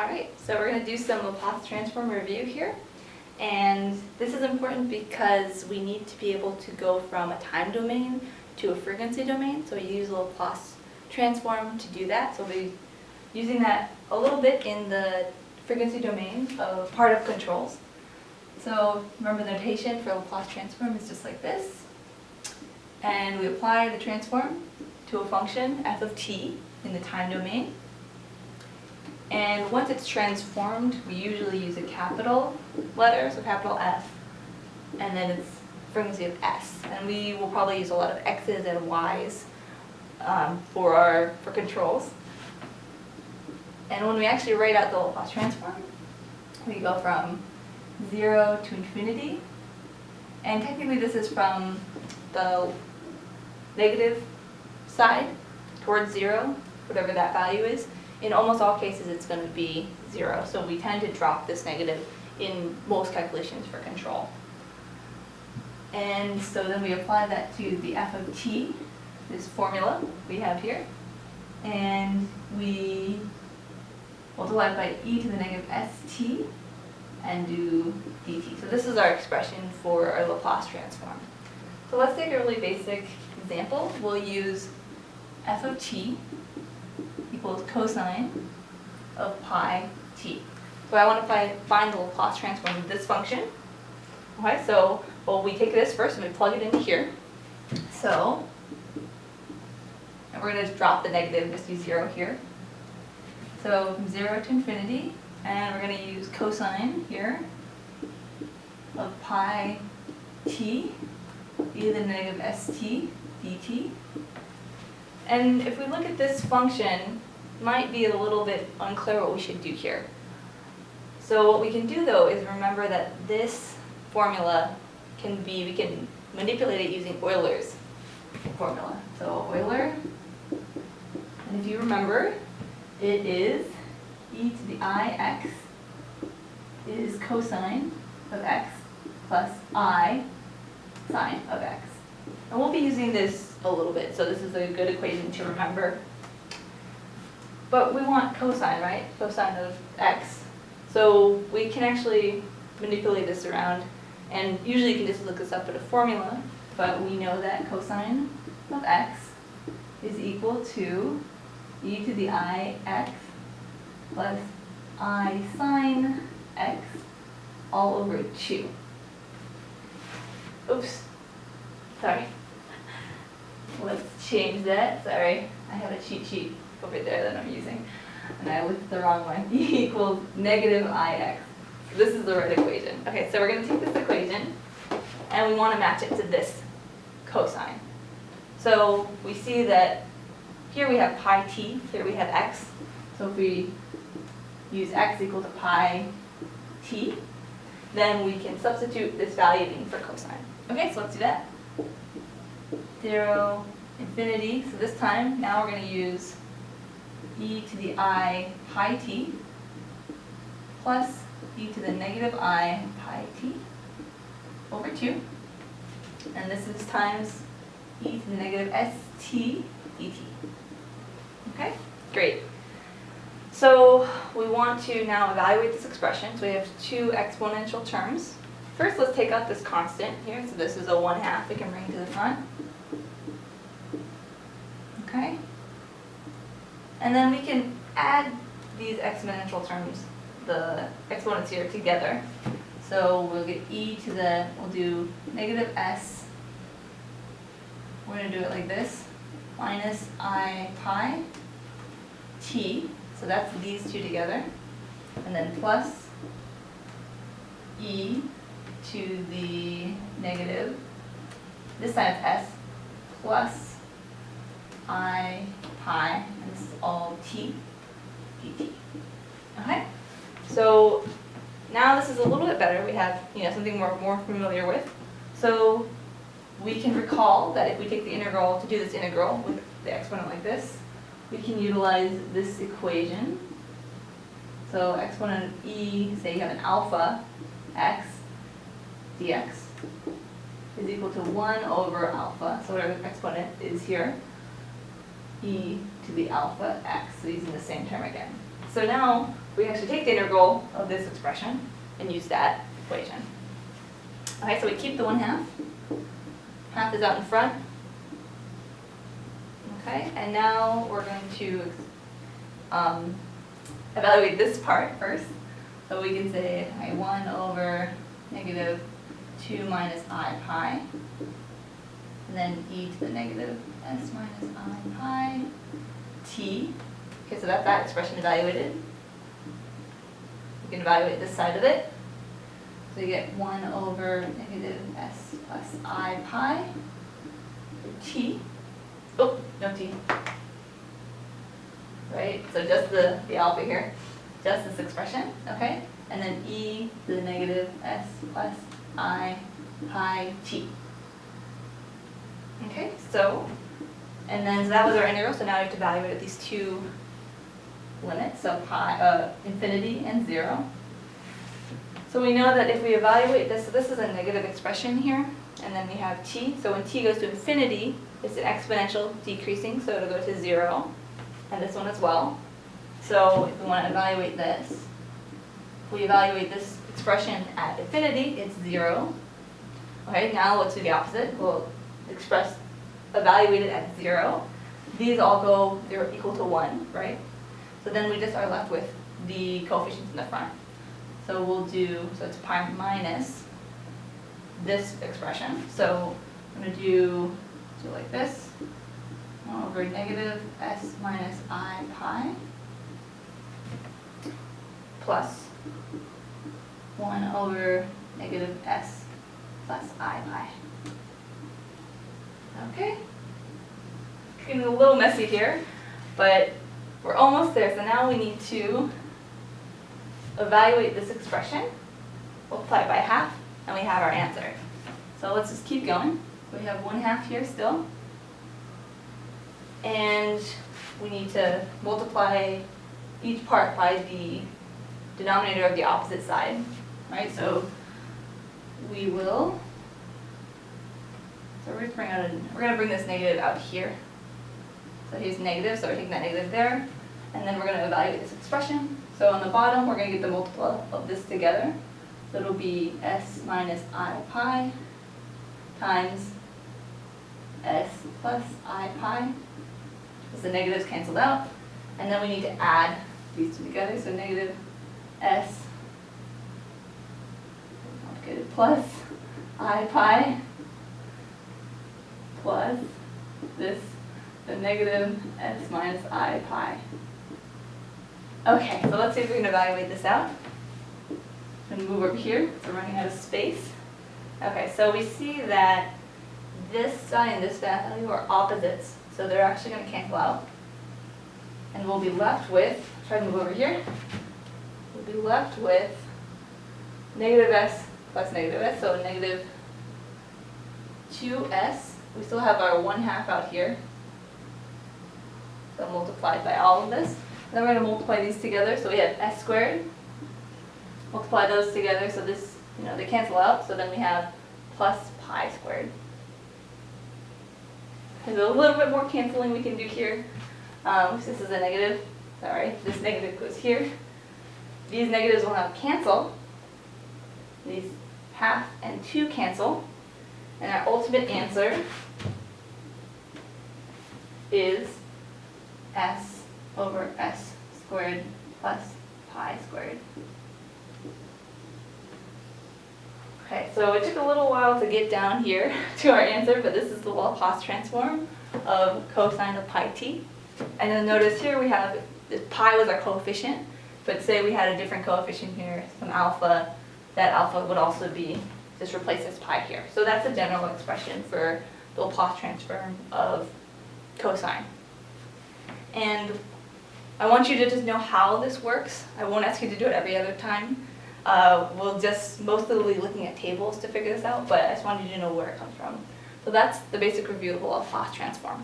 Alright, so we're going to do some Laplace Transform review here. And this is important because we need to be able to go from a time domain to a frequency domain. So we use Laplace Transform to do that. So we'll be using that a little bit in the frequency domain of part of controls. So remember the notation for Laplace Transform is just like this. And we apply the transform to a function f of t in the time domain. And once it's transformed, we usually use a capital letter, so capital F, and then it's frequency of s. And we will probably use a lot of x's and y's for controls. And when we actually write out the Laplace transform, we go from 0 to infinity. And technically this is from the negative side towards 0, whatever that value is. In almost all cases, it's going to be 0. So we tend to drop this negative in most calculations for control. And so then we apply that to the f of t, this formula we have here. And we multiply by e to the negative st and do dt. So this is our expression for our Laplace transform. So let's take a really basic example. We'll use f of t equals cosine of pi t. So I want to find the Laplace transform of this function. Okay, so we take this first and we plug it into here. So, and we're going to drop the negative, just use 0 here. So from 0 to infinity, and we're going to use cosine here of pi t e to the negative st dt. And if we look at this function, it might be a little bit unclear what we should do here. So what we can do though is remember that this formula we can manipulate it using Euler's formula. So Euler, and if you remember, it is e to the I x is cosine of x plus I sine of x. And we'll be using this a little bit, so this is a good equation to remember. But we want cosine, right? Cosine of x. So we can actually manipulate this around, and usually you can just look this up at a formula, but we know that cosine of x is equal to e to the I x plus I sine x all over 2. Oops. Sorry. Let's change that. Sorry, I have a cheat sheet over there that I'm using, and I looked at the wrong one. E equals negative ix. So this is the right equation. Okay, so we're going to take this equation, and we want to match it to this cosine. So we see that here we have pi t, here we have x. So if we use x equal to pi t, then we can substitute this value in for cosine. Okay, so let's do that. 0, infinity. So this time, now we're going to use e to the I pi t plus e to the negative I pi t over 2. And this is times e to the negative st dt. Okay, great. So we want to now evaluate this expression. So we have two exponential terms. First, let's take out this constant here. So this is a 1/2 we can bring to the front. Okay? And then we can add these exponential terms, the exponents here, together. So we'll get we'll do negative s, we're going to do it like this, minus I pi t, so that's these two together, and then plus e to the negative, this time it's s, plus I pi, and this is all t dt. Okay? So now this is a little bit better. We have something we're more familiar with. So we can recall that if we take the integral to do this integral with the exponent like this, we can utilize this equation. So exponent of e, say you have an alpha x dx is equal to 1 over alpha, so whatever the exponent is here, e to the alpha x, so using the same term again. So now we actually take the integral of this expression and use that equation. Okay, so we keep the 1/2. Half is out in front. Okay, and now we're going to evaluate this part first. So we can say, okay, 1 over negative 2 minus I pi, and then e to the negative s minus I pi t. Okay, so that's that expression evaluated. You can evaluate this side of it. So you get 1 over negative s plus I pi t. Oh, no t. Right, so just the alpha here, just this expression, okay? And then e to the negative s plus I pi t. Okay, so, and then so that was our integral, so now we have to evaluate these two limits, so pi, infinity and 0. So we know that if we evaluate this, so this is a negative expression here, and then we have t. So when t goes to infinity, it's an exponential decreasing, so it'll go to 0, and this one as well. So if we want to evaluate this, if we evaluate this expression at infinity, it's 0. Okay, now let's do the opposite. We'll evaluate it at 0. These all go, they're equal to 1, right? So then we just are left with the coefficients in the front. So we'll do, so it's pi minus this expression. So I'm going to do like this, 1 over negative s minus I pi plus 1 over negative s plus I pi. Okay? It's getting a little messy here, but we're almost there. So now we need to evaluate this expression, multiply it by half, and we have our answer. So let's just keep going. We have 1/2 here still. And we need to multiply each part by the denominator of the opposite side. Right? So we will, so we're going to bring this negative out here. So here's negative, so we're taking that negative there. And then we're going to evaluate this expression. So on the bottom, we're going to get the multiple of this together. So it'll be s minus I pi times s plus I pi. Because the negatives canceled out. And then we need to add these two together. So negative s plus I pi plus this, the negative s minus I pi. Okay, so let's see if we can evaluate this out. I'm going to move over here, so we're running out of space. Okay, so we see that this side and this value are opposites, so they're actually going to cancel out. And we'll be left with, try to move over here, we'll be left with negative s plus negative s, so negative 2s. We still have our 1/2 out here, so multiplied by all of this. And then we're going to multiply these together, so we have s squared. Multiply those together, so this, they cancel out, so then we have plus pi squared. There's a little bit more canceling we can do here. This is a negative, sorry, this negative goes here. These negatives will now cancel. These 1/2 and 2 cancel. And our ultimate answer is s over s squared plus pi squared. Okay, so it took a little while to get down here to our answer, but this is the Laplace transform of cosine of pi t. And then notice here we have, pi was our coefficient, but say we had a different coefficient here, some alpha, that alpha would also be, just replace this pi here. So that's a general expression for the Laplace transform of cosine. And I want you to just know how this works. I won't ask you to do it every other time. We'll just mostly be looking at tables to figure this out, but I just wanted you to know where it comes from. So that's the basic review of the Laplace transform.